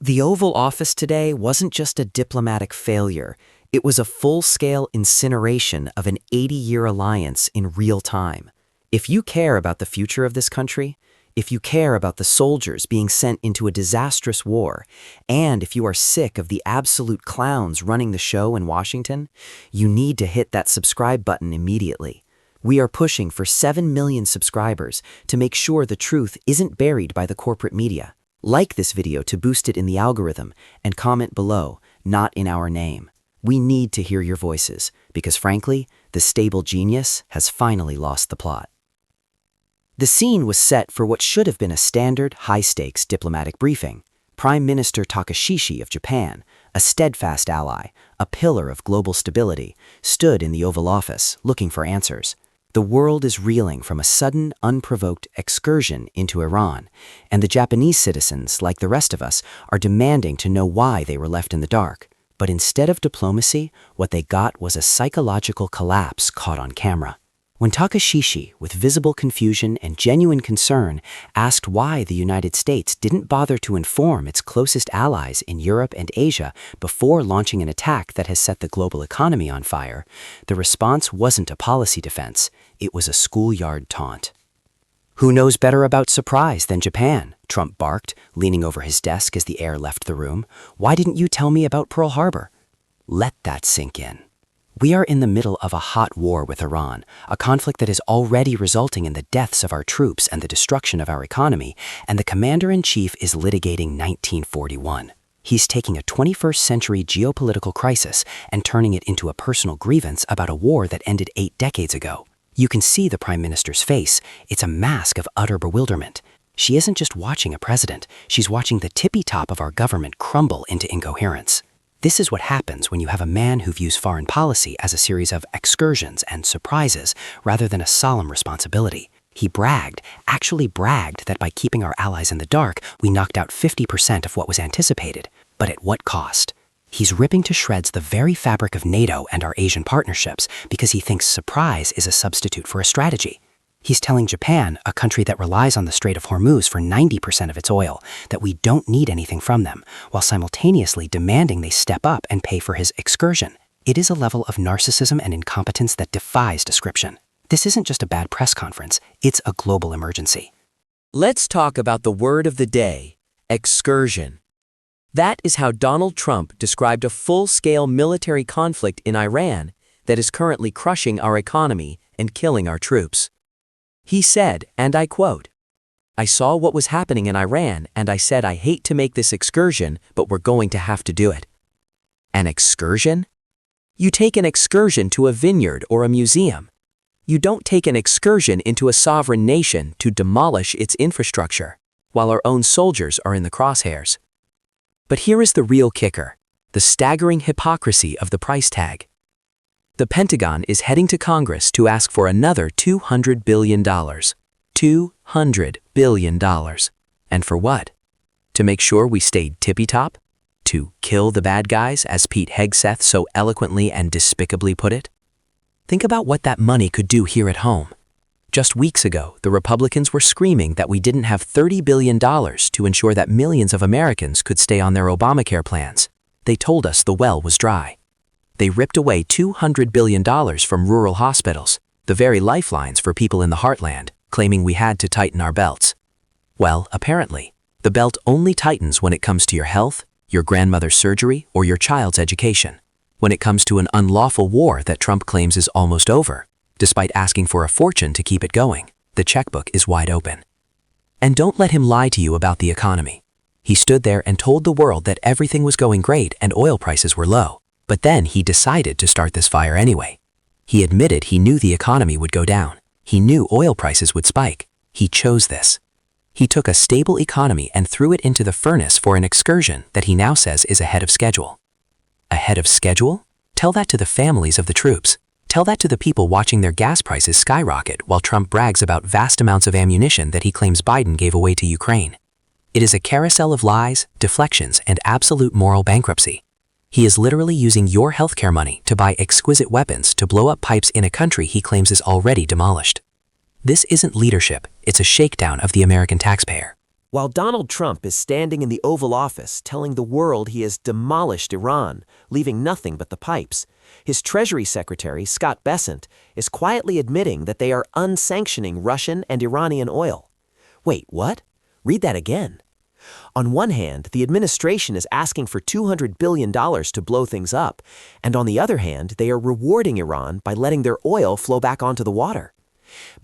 The Oval Office today wasn't just a diplomatic failure, it was a full-scale incineration of an 80-year alliance in real time. If you care about the future of this country, if you care about the soldiers being sent into a disastrous war, and if you are sick of the absolute clowns running the show in Washington, you need to hit that subscribe button immediately. We are pushing for 7 million subscribers to make sure the truth isn't buried by the corporate media. Like this video to boost it in the algorithm, and comment below, "Not in our name." We need to hear your voices, because frankly, the stable genius has finally lost the plot. The scene was set for what should have been a standard, high-stakes diplomatic briefing. Prime Minister Takashishi of Japan, a steadfast ally, a pillar of global stability, stood in the Oval Office looking for answers. The world is reeling from a sudden, unprovoked excursion into Iran, and the Japanese citizens, like the rest of us, are demanding to know why they were left in the dark. But instead of diplomacy, what they got was a psychological collapse caught on camera. When Takashishi, with visible confusion and genuine concern, asked why the United States didn't bother to inform its closest allies in Europe and Asia before launching an attack that has set the global economy on fire, the response wasn't a policy defense, it was a schoolyard taunt. "Who knows better about surprise than Japan?" Trump barked, leaning over his desk as the air left the room. "Why didn't you tell me about Pearl Harbor?" Let that sink in. We are in the middle of a hot war with Iran, a conflict that is already resulting in the deaths of our troops and the destruction of our economy, and the commander-in-chief is litigating 1941. He's taking a 21st century geopolitical crisis and turning it into a personal grievance about a war that ended 8 decades ago. You can see the Prime Minister's face. It's a mask of utter bewilderment. She isn't just watching a president, she's watching the tippy top of our government crumble into incoherence. This is what happens when you have a man who views foreign policy as a series of excursions and surprises rather than a solemn responsibility. He actually bragged that by keeping our allies in the dark, we knocked out 50% of what was anticipated. But at what cost? He's ripping to shreds the very fabric of NATO and our Asian partnerships because he thinks surprise is a substitute for a strategy. He's telling Japan, a country that relies on the Strait of Hormuz for 90% of its oil, that we don't need anything from them, while simultaneously demanding they step up and pay for his excursion. It is a level of narcissism and incompetence that defies description. This isn't just a bad press conference, it's a global emergency. Let's talk about the word of the day, excursion. That is how Donald Trump described a full-scale military conflict in Iran that is currently crushing our economy and killing our troops. He said, and I quote, "I saw what was happening in Iran and I said I hate to make this excursion, but we're going to have to do it." An excursion? You take an excursion to a vineyard or a museum. You don't take an excursion into a sovereign nation to demolish its infrastructure, while our own soldiers are in the crosshairs. But here is the real kicker, the staggering hypocrisy of the price tag. The Pentagon is heading to Congress to ask for another $200 billion. $200 billion. And for what? To make sure we stayed tippy-top? To kill the bad guys, as Pete Hegseth so eloquently and despicably put it? Think about what that money could do here at home. Just weeks ago, the Republicans were screaming that we didn't have $30 billion to ensure that millions of Americans could stay on their Obamacare plans. They told us the well was dry. They ripped away $200 billion from rural hospitals, the very lifelines for people in the heartland, claiming we had to tighten our belts. Well, apparently, the belt only tightens when it comes to your health, your grandmother's surgery, or your child's education. When it comes to an unlawful war that Trump claims is almost over, despite asking for a fortune to keep it going, the checkbook is wide open. And don't let him lie to you about the economy. He stood there and told the world that everything was going great and oil prices were low. But then he decided to start this fire anyway. He admitted he knew the economy would go down. He knew oil prices would spike. He chose this. He took a stable economy and threw it into the furnace for an excursion that he now says is ahead of schedule. Ahead of schedule? Tell that to the families of the troops. Tell that to the people watching their gas prices skyrocket while Trump brags about vast amounts of ammunition that he claims Biden gave away to Ukraine. It is a carousel of lies, deflections, and absolute moral bankruptcy. He is literally using your healthcare money to buy exquisite weapons to blow up pipes in a country he claims is already demolished. This isn't leadership, it's a shakedown of the American taxpayer. While Donald Trump is standing in the Oval Office telling the world he has demolished Iran, leaving nothing but the pipes, his Treasury Secretary, Scott Bessent, is quietly admitting that they are unsanctioning Russian and Iranian oil. Wait, what? Read that again. On one hand, the administration is asking for $200 billion to blow things up, and on the other hand, they are rewarding Iran by letting their oil flow back onto the water.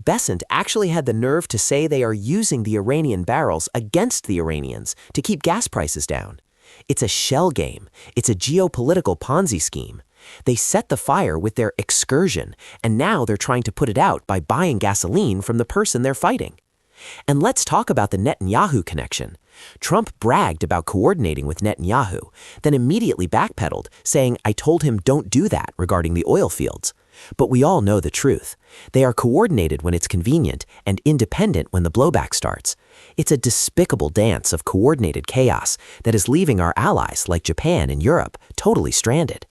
Bessent actually had the nerve to say they are using the Iranian barrels against the Iranians to keep gas prices down. It's a shell game. It's a geopolitical Ponzi scheme. They set the fire with their excursion, and now they're trying to put it out by buying gasoline from the person they're fighting. And let's talk about the Netanyahu connection. Trump bragged about coordinating with Netanyahu, then immediately backpedaled, saying, "I told him don't do that," regarding the oil fields. But we all know the truth. They are coordinated when it's convenient and independent when the blowback starts. It's a despicable dance of coordinated chaos that is leaving our allies, like Japan and Europe, totally stranded.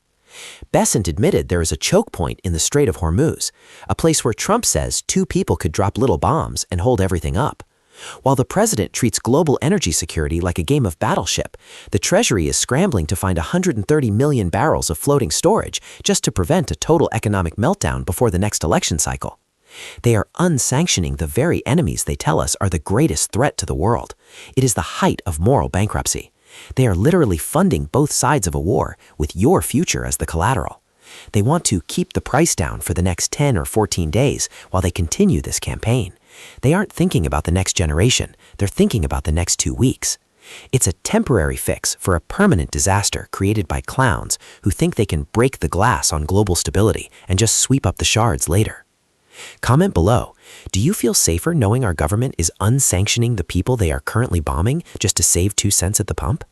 Bessent admitted there is a choke point in the Strait of Hormuz, a place where Trump says two people could drop little bombs and hold everything up. While the president treats global energy security like a game of battleship, the Treasury is scrambling to find 130 million barrels of floating storage just to prevent a total economic meltdown before the next election cycle. They are unsanctioning the very enemies they tell us are the greatest threat to the world. It is the height of moral bankruptcy. They are literally funding both sides of a war with your future as the collateral. They want to keep the price down for the next 10 or 14 days while they continue this campaign. They aren't thinking about the next generation, they're thinking about the next 2 weeks. It's a temporary fix for a permanent disaster created by clowns who think they can break the glass on global stability and just sweep up the shards later. Comment below, do you feel safer knowing our government is unsanctioning the people they are currently bombing just to save 2 cents at the pump?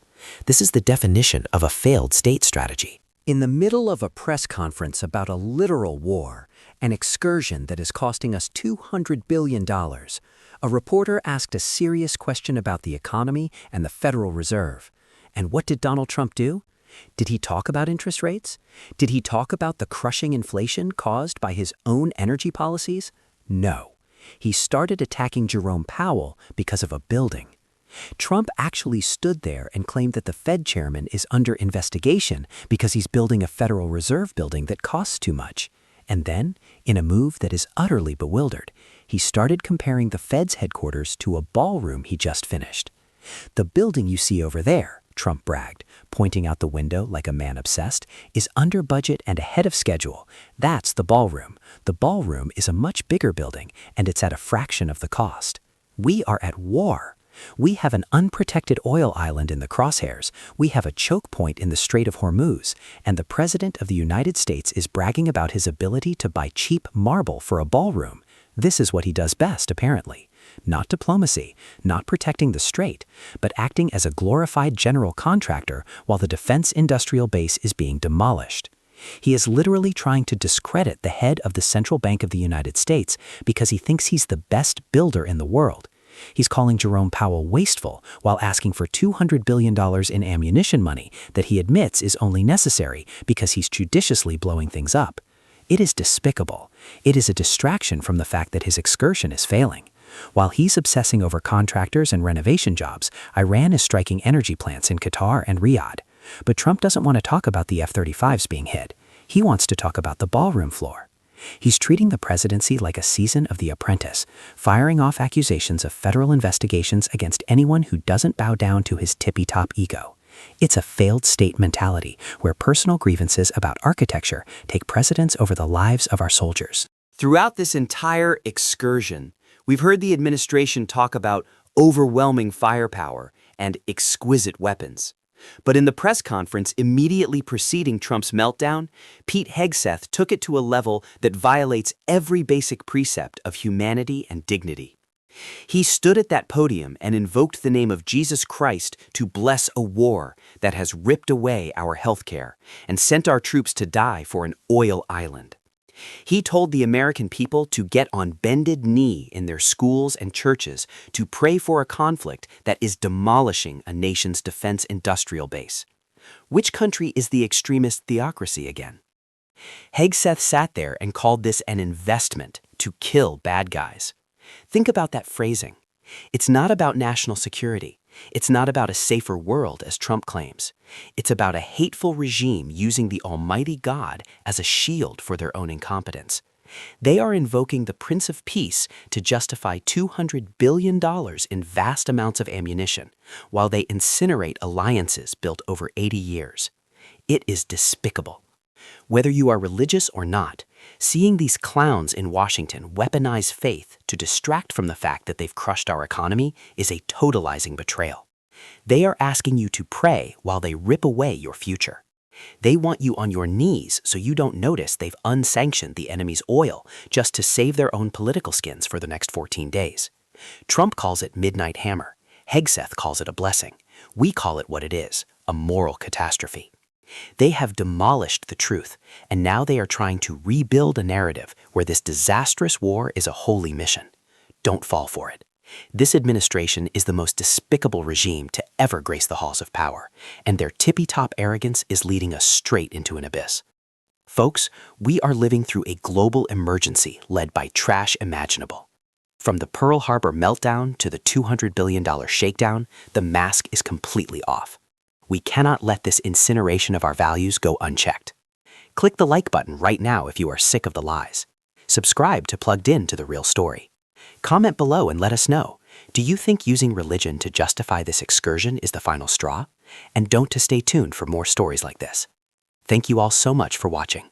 This is the definition of a failed state strategy. In the middle of a press conference about a literal war, an excursion that is costing us $200 billion, a reporter asked a serious question about the economy and the Federal Reserve. And what did Donald Trump do? Did he talk about interest rates? Did he talk about the crushing inflation caused by his own energy policies? No. He started attacking Jerome Powell because of a building. Trump actually stood there and claimed that the Fed chairman is under investigation because he's building a Federal Reserve building that costs too much. And then, in a move that is utterly bewildered, he started comparing the Fed's headquarters to a ballroom he just finished. "The building you see over there," Trump bragged, pointing out the window like a man obsessed, "is under budget and ahead of schedule. That's the ballroom. The ballroom is a much bigger building, and it's at a fraction of the cost. We are at war. We have an unprotected oil island in the crosshairs. We have a choke point in the Strait of Hormuz, and the President of the United States is bragging about his ability to buy cheap marble for a ballroom. This is what he does best, apparently. Not diplomacy, not protecting the strait, but acting as a glorified general contractor while the defense industrial base is being demolished. He is literally trying to discredit the head of the Central Bank of the United States because he thinks he's the best builder in the world. He's calling Jerome Powell wasteful while asking for $200 billion in ammunition money that he admits is only necessary because he's judiciously blowing things up. It is despicable. It is a distraction from the fact that his excursion is failing. While he's obsessing over contractors and renovation jobs, Iran is striking energy plants in Qatar and Riyadh. But Trump doesn't want to talk about the F-35s being hit. He wants to talk about the ballroom floor. He's treating the presidency like a season of The Apprentice, firing off accusations of federal investigations against anyone who doesn't bow down to his tippy-top ego. It's a failed state mentality where personal grievances about architecture take precedence over the lives of our soldiers. Throughout this entire excursion, we've heard the administration talk about overwhelming firepower and exquisite weapons. But in the press conference immediately preceding Trump's meltdown, Pete Hegseth took it to a level that violates every basic precept of humanity and dignity. He stood at that podium and invoked the name of Jesus Christ to bless a war that has ripped away our healthcare and sent our troops to die for an oil island. He told the American people to get on bended knee in their schools and churches to pray for a conflict that is demolishing a nation's defense industrial base. Which country is the extremist theocracy again? Hegseth sat there and called this an investment to kill bad guys. Think about that phrasing. It's not about national security. It's not about a safer world, as Trump claims. It's about a hateful regime using the Almighty God as a shield for their own incompetence. They are invoking the Prince of Peace to justify $200 billion in vast amounts of ammunition, while they incinerate alliances built over 80 years. It is despicable. Whether you are religious or not, seeing these clowns in Washington weaponize faith to distract from the fact that they've crushed our economy is a totalizing betrayal. They are asking you to pray while they rip away your future. They want you on your knees so you don't notice they've unsanctioned the enemy's oil just to save their own political skins for the next 14 days. Trump calls it midnight hammer. Hegseth calls it a blessing. We call it what it is, a moral catastrophe. They have demolished the truth, and now they are trying to rebuild a narrative where this disastrous war is a holy mission. Don't fall for it. This administration is the most despicable regime to ever grace the halls of power, and their tippy-top arrogance is leading us straight into an abyss. Folks, we are living through a global emergency led by trash imaginable. From the Pearl Harbor meltdown to the $200 billion shakedown, the mask is completely off. We cannot let this incineration of our values go unchecked. Click the like button right now if you are sick of the lies. Subscribe to Plugged In to the Real Story. Comment below and let us know. Do you think using religion to justify this excursion is the final straw? And don't to stay tuned for more stories like this. Thank you all so much for watching.